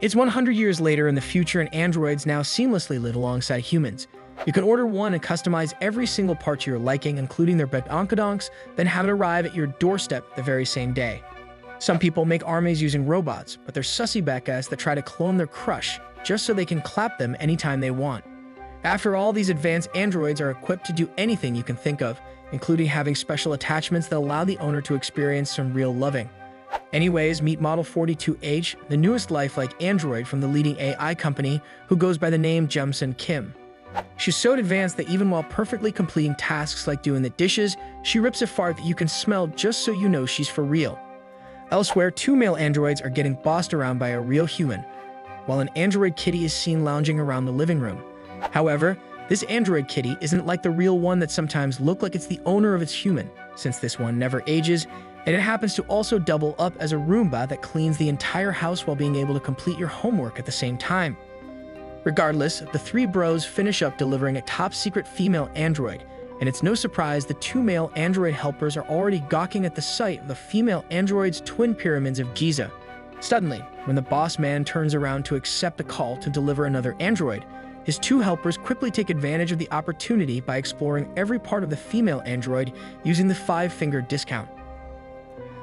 It's 100 years later in the future, and androids now seamlessly live alongside humans. You can order one and customize every single part to your liking, including their bedonkadonks, then have it arrive at your doorstep the very same day. Some people make armies using robots, but they're sussy beckas that try to clone their crush just so they can clap them anytime they want. After all, these advanced androids are equipped to do anything you can think of, including having special attachments that allow the owner to experience some real loving. Anyways, meet Model 42H, the newest lifelike android from the leading AI company, who goes by the name Jemsun Kim. She's so advanced that even while perfectly completing tasks like doing the dishes, she rips a fart that you can smell just so you know she's for real. Elsewhere, two male androids are getting bossed around by a real human, while an android kitty is seen lounging around the living room. However, this android kitty isn't like the real one that sometimes look like it's the owner of its human, since this one never ages, and it happens to also double up as a Roomba that cleans the entire house while being able to complete your homework at the same time. Regardless, the three bros finish up delivering a top-secret female android, and it's no surprise the two male android helpers are already gawking at the sight of the female android's twin pyramids of Giza. Suddenly, when the boss man turns around to accept a call to deliver another android, his two helpers quickly take advantage of the opportunity by exploring every part of the female android using the 5-finger discount.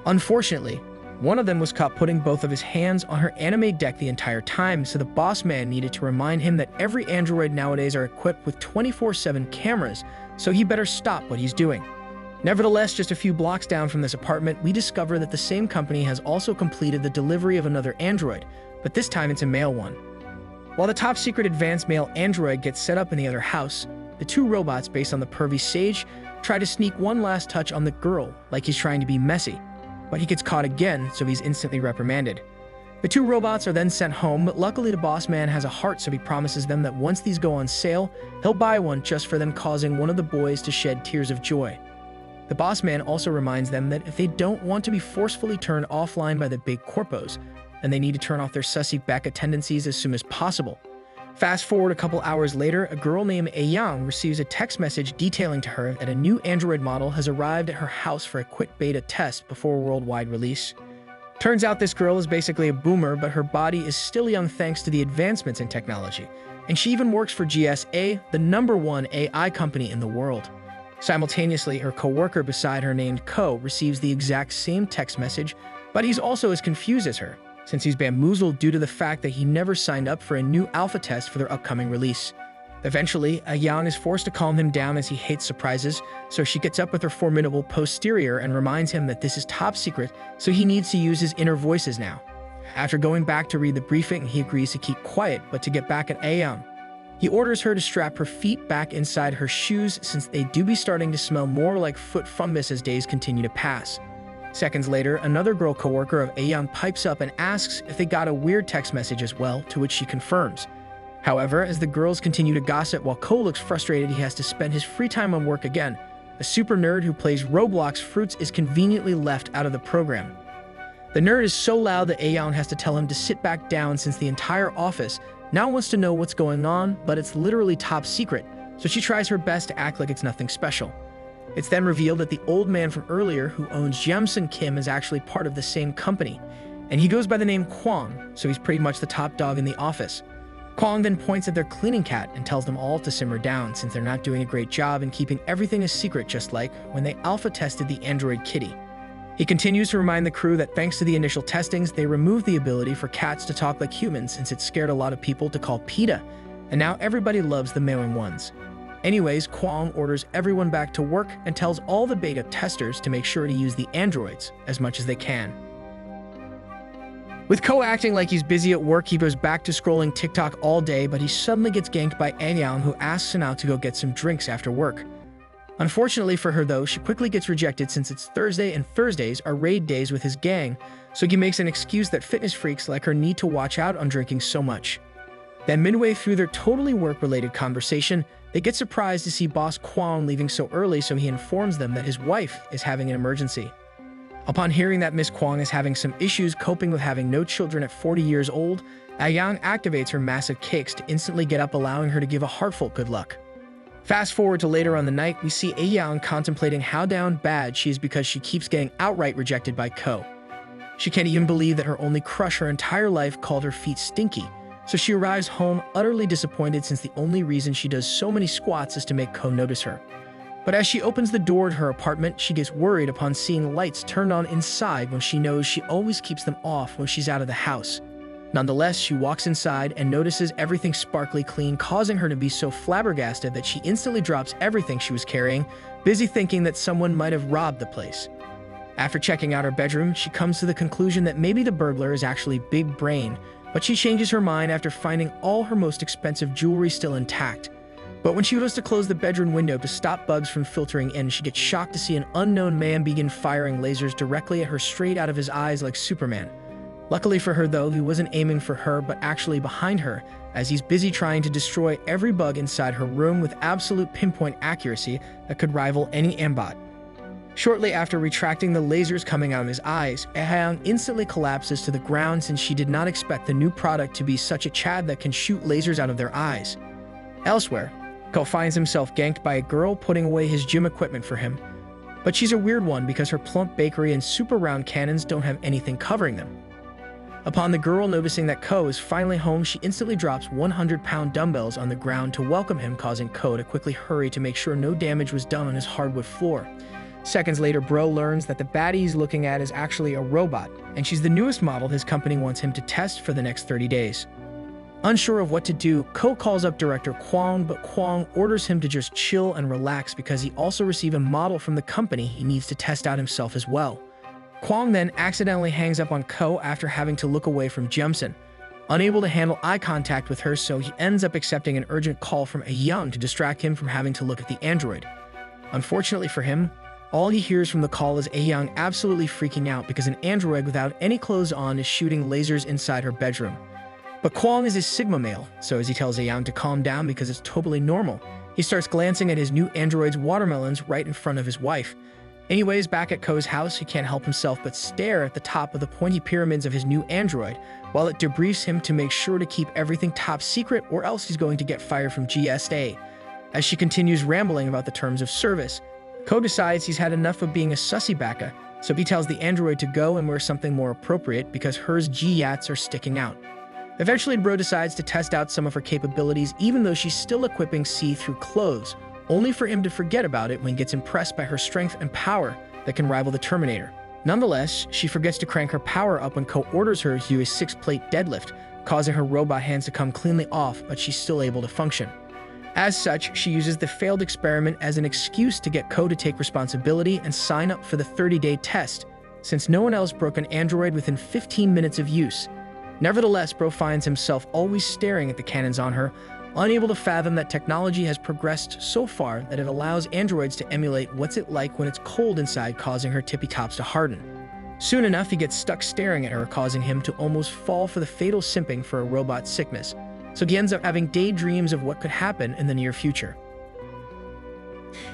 Unfortunately, one of them was caught putting both of his hands on her anime deck the entire time, so the boss man needed to remind him that every android nowadays are equipped with 24/7 cameras, so he better stop what he's doing. Nevertheless, just a few blocks down from this apartment, we discover that the same company has also completed the delivery of another android, but this time it's a male one. While the top-secret advanced male android gets set up in the other house, the two robots based on the pervy sage try to sneak one last touch on the girl, like he's trying to be messy. But he gets caught again, so he's instantly reprimanded. The two robots are then sent home, but luckily the boss man has a heart, so he promises them that once these go on sale, he'll buy one just for them, causing one of the boys to shed tears of joy. The boss man also reminds them that if they don't want to be forcefully turned offline by the big corpos, then they need to turn off their sussy Becca tendencies as soon as possible. Fast forward a couple hours later, a girl named Aeyang receives a text message detailing to her that a new android model has arrived at her house for a quick beta test before worldwide release. Turns out this girl is basically a boomer, but her body is still young thanks to the advancements in technology, and she even works for GSA, the #1 AI company in the world. Simultaneously, her co-worker beside her named Ko receives the exact same text message, but he's also as confused as her, since he's bamboozled due to the fact that he never signed up for a new alpha test for their upcoming release. Eventually, Ayan is forced to calm him down as he hates surprises, so she gets up with her formidable posterior and reminds him that this is top secret, so he needs to use his inner voices now. After going back to read the briefing, he agrees to keep quiet, but to get back at Ayan. He orders her to strap her feet back inside her shoes since they do be starting to smell more like foot fungus as days continue to pass. Seconds later, another girl coworker of Aeyang pipes up and asks if they got a weird text message as well, to which she confirms. However, as the girls continue to gossip while Ko looks frustrated he has to spend his free time on work again, a super nerd who plays Roblox Fruits is conveniently left out of the program. The nerd is so loud that Aeyang has to tell him to sit back down since the entire office now wants to know what's going on, but it's literally top secret, so she tries her best to act like it's nothing special. It's then revealed that the old man from earlier who owns Jemsun Kim is actually part of the same company, and he goes by the name Kwang, so he's pretty much the top dog in the office. Kwang then points at their cleaning cat and tells them all to simmer down since they're not doing a great job in keeping everything a secret, just like when they alpha tested the android kitty. He continues to remind the crew that thanks to the initial testings, they removed the ability for cats to talk like humans since it scared a lot of people to call PETA, and now everybody loves the mailing ones. Anyways, Kwang orders everyone back to work and tells all the beta testers to make sure to use the androids as much as they can. With Ko acting like he's busy at work, he goes back to scrolling TikTok all day, but he suddenly gets ganked by Aeyang, who asks him out to go get some drinks after work. Unfortunately for her though, she quickly gets rejected since it's Thursday and Thursdays are raid days with his gang, so he makes an excuse that fitness freaks like her need to watch out on drinking so much. Then midway through their totally work-related conversation, they get surprised to see Boss Kwang leaving so early, so he informs them that his wife is having an emergency. Upon hearing that Miss Kwang is having some issues coping with having no children at 40 years old, Aeyang activates her massive cakes to instantly get up, allowing her to give a heartfelt good luck. Fast forward to later on the night, we see Aeyang contemplating how down bad she is because she keeps getting outright rejected by Ko. She can't even believe that her only crush her entire life called her feet stinky, so she arrives home utterly disappointed since the only reason she does so many squats is to make Ko notice her. But as she opens the door to her apartment, she gets worried upon seeing lights turned on inside when she knows she always keeps them off when she's out of the house. Nonetheless, she walks inside and notices everything sparkly clean, causing her to be so flabbergasted that she instantly drops everything she was carrying, busy thinking that someone might have robbed the place. After checking out her bedroom, she comes to the conclusion that maybe the burglar is actually Big Brain, but she changes her mind after finding all her most expensive jewelry still intact. But when she goes to close the bedroom window to stop bugs from filtering in, she gets shocked to see an unknown man begin firing lasers directly at her straight out of his eyes like Superman. Luckily for her though, he wasn't aiming for her but actually behind her, as he's busy trying to destroy every bug inside her room with absolute pinpoint accuracy that could rival any aimbot. Shortly after retracting the lasers coming out of his eyes, Ahyang instantly collapses to the ground since she did not expect the new product to be such a Chad that can shoot lasers out of their eyes. Elsewhere, Ko finds himself ganked by a girl putting away his gym equipment for him. But she's a weird one because her plump bakery and super round cannons don't have anything covering them. Upon the girl noticing that Ko is finally home, she instantly drops 100-pound dumbbells on the ground to welcome him, causing Ko to quickly hurry to make sure no damage was done on his hardwood floor. Seconds later, Bro learns that the baddie he's looking at is actually a robot, and she's the newest model his company wants him to test for the next 30 days. Unsure of what to do, Ko calls up director Kwang, but Kwang orders him to just chill and relax because he also received a model from the company he needs to test out himself as well. Kwang then accidentally hangs up on Ko after having to look away from Jemson, unable to handle eye contact with her, so he ends up accepting an urgent call from Ahyang to distract him from having to look at the android. Unfortunately for him, all he hears from the call is Ahyang absolutely freaking out because an android without any clothes on is shooting lasers inside her bedroom. But Kwang is his Sigma male, so as he tells Ahyang to calm down because it's totally normal, he starts glancing at his new android's watermelons right in front of his wife. Anyways, back at Ko's house, he can't help himself but stare at the top of the pointy pyramids of his new android, while it debriefs him to make sure to keep everything top secret or else he's going to get fired from GSA. As she continues rambling about the terms of service, Ko decides he's had enough of being a sussy baka, so he tells the android to go and wear something more appropriate because hers G-yats are sticking out. Eventually, Bro decides to test out some of her capabilities even though she's still equipping see-through clothes, only for him to forget about it when he gets impressed by her strength and power that can rival the Terminator. Nonetheless, she forgets to crank her power up when Ko orders her to do a 6-plate deadlift, causing her robot hands to come cleanly off, but she's still able to function. As such, she uses the failed experiment as an excuse to get Ko to take responsibility and sign up for the 30-day test, since no one else broke an android within 15 minutes of use. Nevertheless, Bro finds himself always staring at the cannons on her, unable to fathom that technology has progressed so far that it allows androids to emulate what's it like when it's cold inside, causing her tippy tops to harden. Soon enough, he gets stuck staring at her, causing him to almost fall for the fatal simping for a robot sickness. So he ends up having daydreams of what could happen in the near future.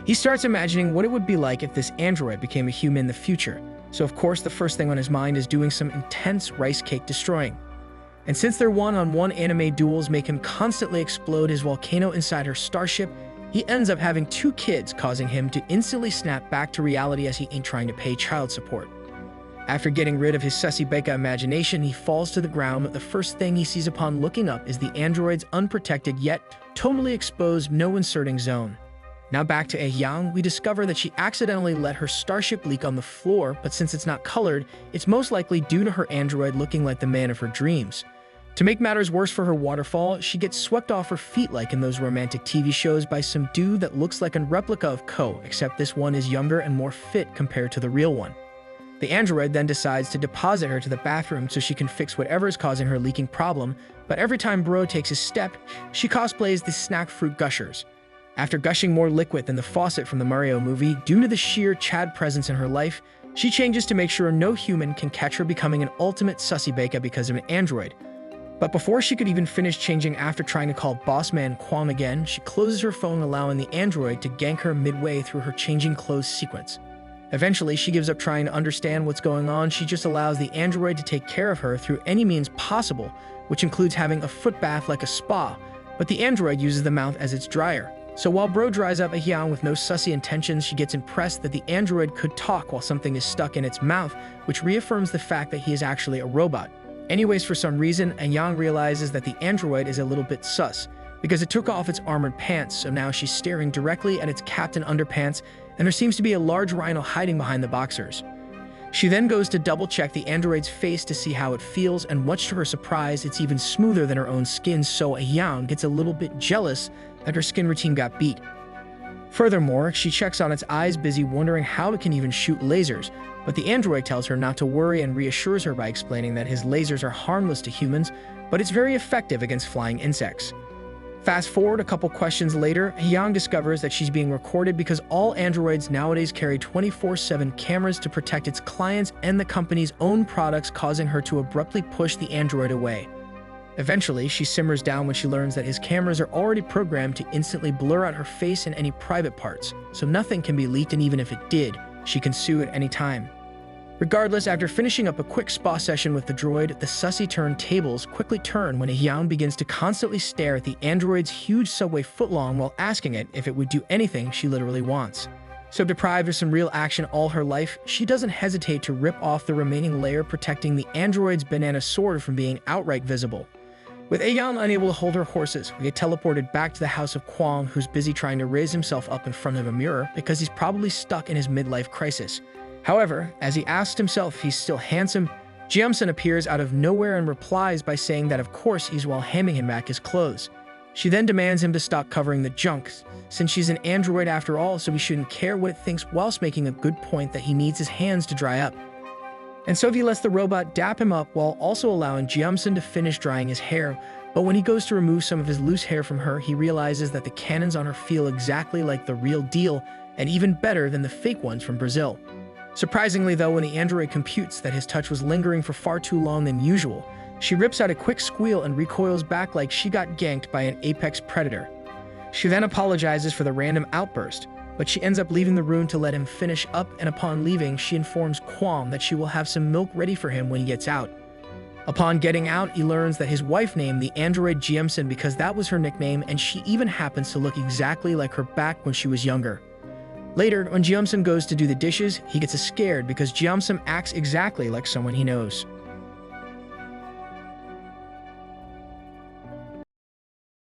He starts imagining what it would be like if this android became a human in the future, so of course the first thing on his mind is doing some intense rice cake destroying. And since their one-on-one anime duels make him constantly explode his volcano inside her starship, he ends up having 2 kids, causing him to instantly snap back to reality as he ain't trying to pay child support. After getting rid of his sussy beka imagination, he falls to the ground, but the first thing he sees upon looking up is the android's unprotected yet totally exposed no-inserting zone. Now back to Ahyang, we discover that she accidentally let her starship leak on the floor, but since it's not colored, it's most likely due to her android looking like the man of her dreams. To make matters worse for her waterfall, she gets swept off her feet like in those romantic TV shows by some dude that looks like a replica of Ko, except this one is younger and more fit compared to the real one. The android then decides to deposit her to the bathroom so she can fix whatever is causing her leaking problem, but every time Bro takes a step, she cosplays the snack fruit gushers. After gushing more liquid than the faucet from the Mario movie, due to the sheer Chad presence in her life, she changes to make sure no human can catch her becoming an ultimate sussy beka because of an android. But before she could even finish changing after trying to call boss man Kwang again, she closes her phone, allowing the android to gank her midway through her changing clothes sequence. Eventually, she gives up trying to understand what's going on. She just allows the android to take care of her through any means possible, which includes having a foot bath like a spa, but the android uses the mouth as its dryer. So while Bro dries up Yang with no sussy intentions, she gets impressed that the android could talk while something is stuck in its mouth, which reaffirms the fact that he is actually a robot. Anyways, for some reason, Yang realizes that the android is a little bit sus, because it took off its armored pants, so now she's staring directly at its captain underpants, and there seems to be a large rhino hiding behind the boxers. She then goes to double-check the android's face to see how it feels, and much to her surprise, it's even smoother than her own skin, so Yang gets a little bit jealous that her skin routine got beat. Furthermore, she checks on its eyes, busy wondering how it can even shoot lasers, but the android tells her not to worry and reassures her by explaining that his lasers are harmless to humans, but it's very effective against flying insects. Fast forward a couple questions later, Hyang discovers that she's being recorded because all androids nowadays carry 24/7 cameras to protect its clients and the company's own products, causing her to abruptly push the android away. Eventually, she simmers down when she learns that his cameras are already programmed to instantly blur out her face and any private parts, so nothing can be leaked, and even if it did, she can sue at any time. Regardless, after finishing up a quick spa session with the droid, the sussy tables quickly turn when Hyang begins to constantly stare at the android's huge subway footlong while asking it if it would do anything she literally wants. So deprived of some real action all her life, she doesn't hesitate to rip off the remaining layer protecting the android's banana sword from being outright visible. With Aeon unable to hold her horses, we get teleported back to the house of Kwang, who's busy trying to raise himself up in front of a mirror because he's probably stuck in his midlife crisis. However, as he asks himself if he's still handsome, Jeomsun appears out of nowhere and replies by saying that of course he's, while handing him back his clothes. She then demands him to stop covering the junk, since she's an android after all, so he shouldn't care what it thinks, whilst making a good point that he needs his hands to dry up. And so he lets the robot dap him up while also allowing Jeomsun to finish drying his hair, but when he goes to remove some of his loose hair from her, he realizes that the cannons on her feel exactly like the real deal, and even better than the fake ones from Brazil. Surprisingly though, when the android computes that his touch was lingering for far too long than usual, she rips out a quick squeal and recoils back like she got ganked by an apex predator. She then apologizes for the random outburst, but she ends up leaving the room to let him finish up, and upon leaving, she informs Kwam that she will have some milk ready for him when he gets out. Upon getting out, he learns that his wife named the android Jeomsun because that was her nickname, and she even happens to look exactly like her back when she was younger. Later, when Jeomsun goes to do the dishes, he gets scared because Jeomsun acts exactly like someone he knows.